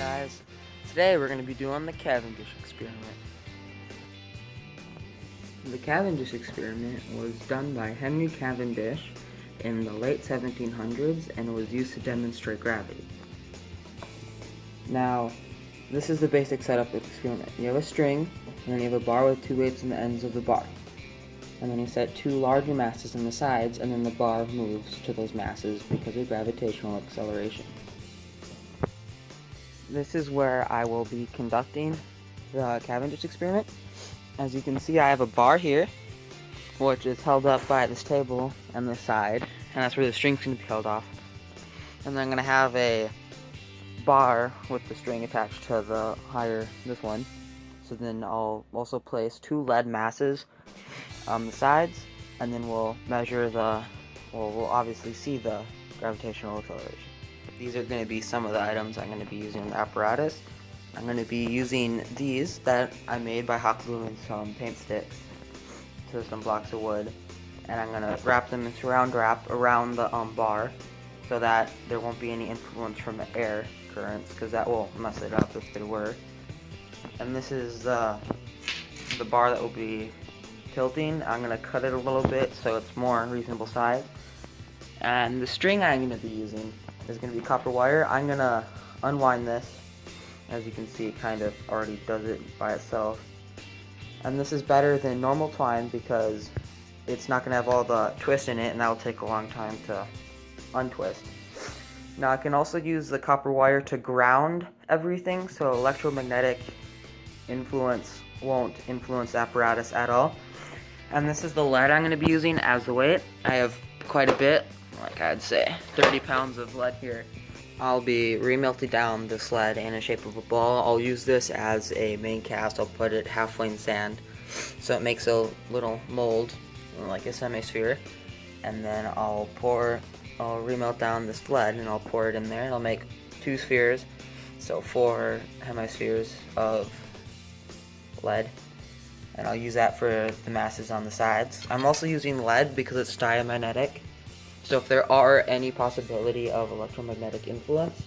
guys. Today we're going to be doing the Cavendish experiment. The Cavendish experiment was done by Henry Cavendish in the late 1700s and was used to demonstrate gravity. Now, this is the basic setup of the experiment. You have a string, and then you have a bar with two weights in the ends of the bar. And then you set two larger masses on the sides, and then the bar moves to those masses because of gravitational acceleration. This is where I will be conducting the Cavendish experiment. As you can see, I have a bar here, which is held up by this table and this side, and that's where the string's going to be held off. And then I'm going to have a bar with the string attached to the this one. So then I'll also place two lead masses on the sides, and then we'll measure we'll obviously see the gravitational acceleration. These are going to be some of the items I'm going to be using in the apparatus. I'm going to be using these that I made by hot gluing some paint sticks to some blocks of wood, and I'm going to wrap them in saran wrap around the bar so that there won't be any influence from the air currents, because that will mess it up if there were. And this is the bar that will be tilting. I'm going to cut it a little bit so it's more reasonable size. And the string I'm going to be using is going to be copper wire. I'm going to unwind this. As you can see, it kind of already does it by itself. And this is better than normal twine because it's not going to have all the twist in it, and that will take a long time to untwist. Now I can also use the copper wire to ground everything, so electromagnetic influence won't influence the apparatus at all. And this is the lead I'm going to be using as the weight. I have quite a bit, like I'd say 30 pounds of lead here. I'll be remelting down this lead in the shape of a ball. I'll use this as a main cast. I'll put it halfway in sand so it makes a little mold like a semi-sphere, and then I'll remelt down this lead and I'll pour it in there, and I'll make two spheres, so 4 hemispheres of lead, and I'll use that for the masses on the sides. I'm also using lead because it's diamagnetic, so if there are any possibility of electromagnetic influence,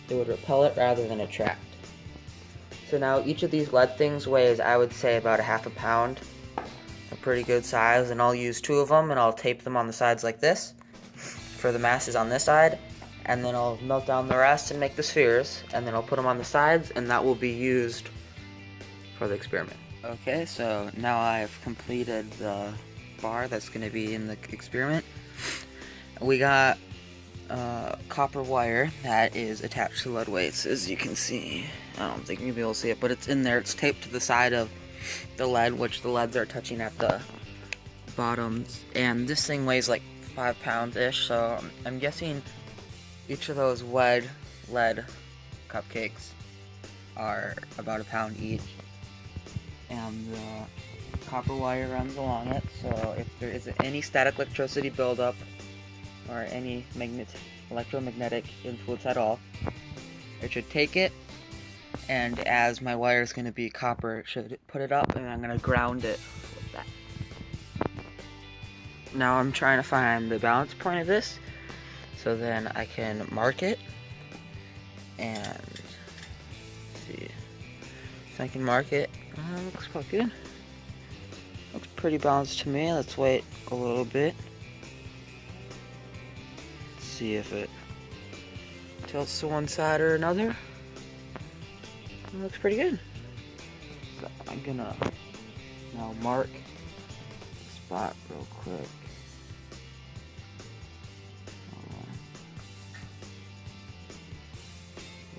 it would repel it rather than attract. So now each of these lead things weighs, I would say, about ½ pound, a pretty good size, and I'll use 2 of them and I'll tape them on the sides like this for the masses on this side, and then I'll melt down the rest and make the spheres, and then I'll put them on the sides, and that will be used for the experiment. Okay, so now I've completed the bar that's going to be in the experiment. We got copper wire that is attached to lead weights, as you can see. I don't think you'll be able to see it, but it's in there. It's taped to the side of the lead, which the leads are touching at the bottoms, and this thing weighs like 5 pounds-ish, so I'm guessing each of those lead cupcakes are about a pound each. And the copper wire runs along it, so if there is any static electricity buildup or any electromagnetic influence at all, it should take it, and as my wire is going to be copper, it should put it up, and I'm going to ground it with that. Now I'm trying to find the balance point of this, so then I can mark it, and see. So I can mark it. Looks quite good. Looks pretty balanced to me. Let's wait a little bit. Let's see if it tilts to one side or another. It looks pretty good. So I'm gonna now mark the spot real quick.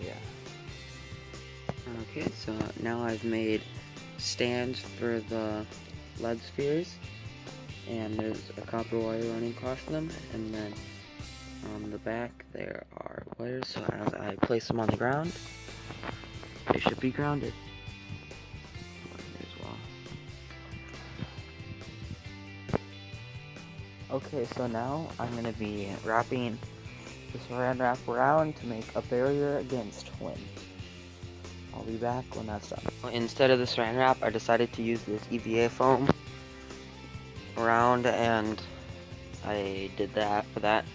Yeah. Okay, so now I've made stands for the lead spheres, and there's a copper wire running across them, and then on the back there are wires, so as I place them on the ground, they should be grounded. As well. Okay, so now I'm going to be wrapping the saran wrap around to make a barrier against wind. I'll be back when that's done. Instead of the saran wrap, I decided to use this EVA foam around, and I did that for that.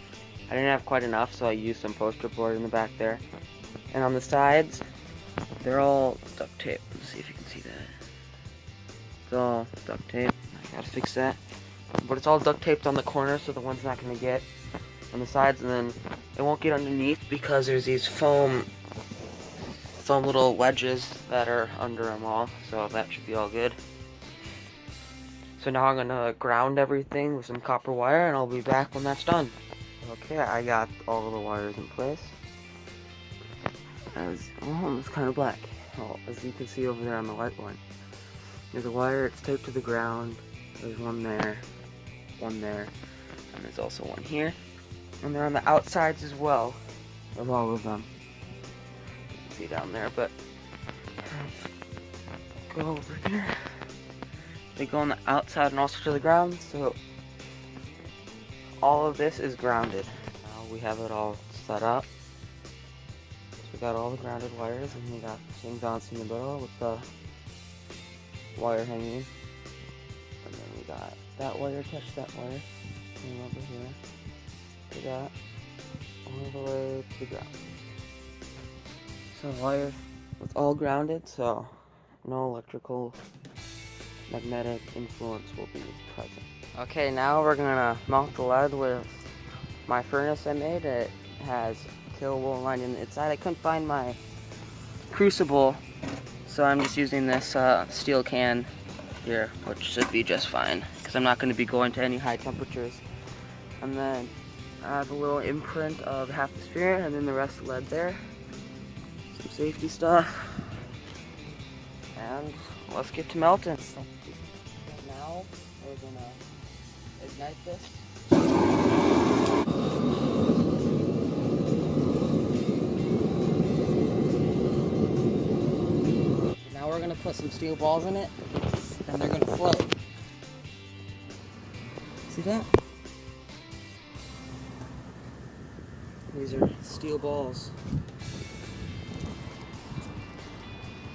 I didn't have quite enough, so I used some poster board in the back there. And on the sides, they're all duct tape. Let's see if you can see that. It's all duct tape. I gotta fix that. But it's all duct taped on the corners, so the one's not gonna get on the sides, and then it won't get underneath because there's these foam little wedges that are under them all, so that should be all good. So now I'm gonna ground everything with some copper wire, and I'll be back when that's done. Okay, I got all of the wires in place. It's kind of black. Oh, as you can see over there on the white one. There's a wire, it's taped to the ground. There's one there, and there's also one here. And they're on the outsides as well of all of them. You can see down there, but go over here. They go on the outside and also to the ground, so all of this is grounded. Now we have it all set up. So we got all the grounded wires, and we got things bouncing in the middle with the wire hanging. And then we got that wire, touch that wire, and over here. To that, all the way to the ground. So the wire was all grounded, so no electrical magnetic influence will be present. Okay, now we're gonna mount the lead with my furnace I made. It has killable line in the inside. I couldn't find my crucible, so I'm just using this steel can here, which should be just fine, because I'm not going to be going to any high temperatures. And then I have a little imprint of half the sphere, and then the rest lead there. Some safety stuff. And let's get to melting. Now we're gonna ignite this. Now we're gonna put some steel balls in it, and they're gonna float. See that? These are steel balls.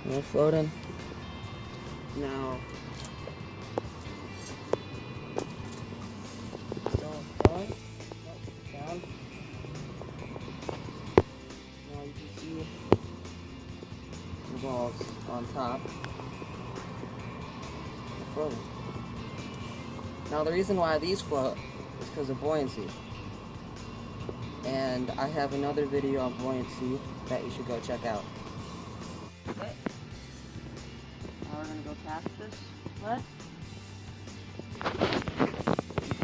And they're floating. Now, still going. Down. Now you can see the balls on top. They're floating. Now the reason why these float is because of buoyancy. And I have another video on buoyancy that you should go check out. Okay. Now we're going to go past this lead.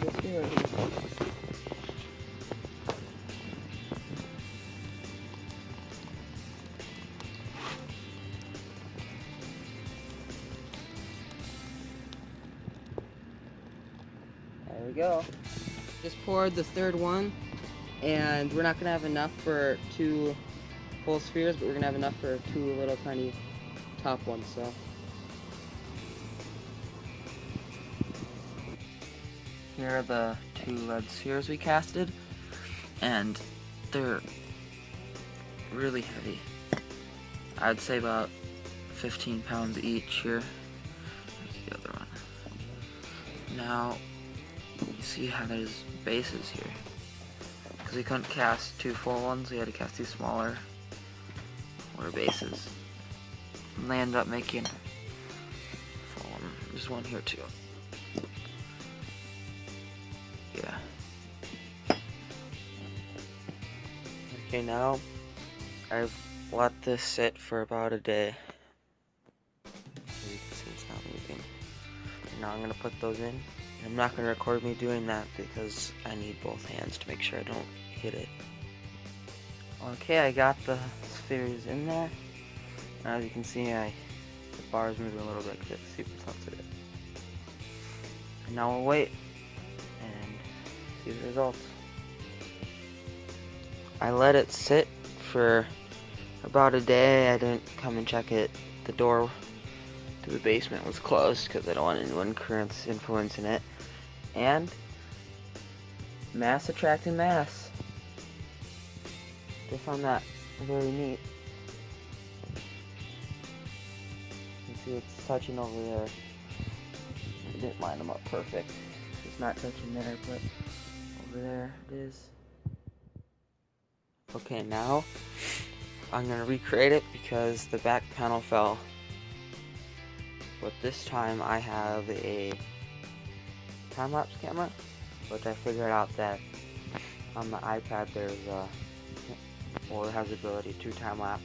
This here. There we go. Just poured the third one, and we're not going to have enough for 2 full spheres, but we're going to have enough for 2 little tiny top ones, so. Here are the 2 lead spheres we casted, and they're really heavy. I'd say about 15 pounds each here. Here's the other one. Now, you see how there's bases here. Because we couldn't cast 2 full ones, we had to cast 2 smaller bases. And they ended up making full one. There's one here too. Yeah. Okay, now I've let this sit for about a day. You can see it's not moving. Now I'm going to put those in. I'm not going to record me doing that because I need both hands to make sure I don't hit it. Okay, I got the spheres in there. As you can see, the bar is moving a little bit because it's super sensitive. And now we'll wait and see the results. I let it sit for about a day. I didn't come and check it. The door to the basement was closed because I don't want anyone currents influencing it. And mass attracting mass. I found that very neat. You can see it's touching over there. I didn't line them up perfect. It's not touching there, but over there it is. Okay, now I'm going to recreate it because the back panel fell. But this time I have a time-lapse camera, which I figured out that on the iPad there's or it has the ability to time-lapse.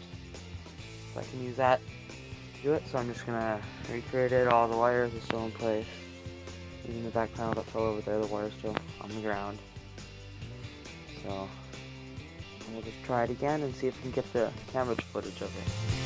So I can use that to do it. So I'm just going to recreate it. All the wires are still in place. Even the back panel that fell over there, the wire's still on the ground. So we'll just try it again and see if we can get the camera footage of it.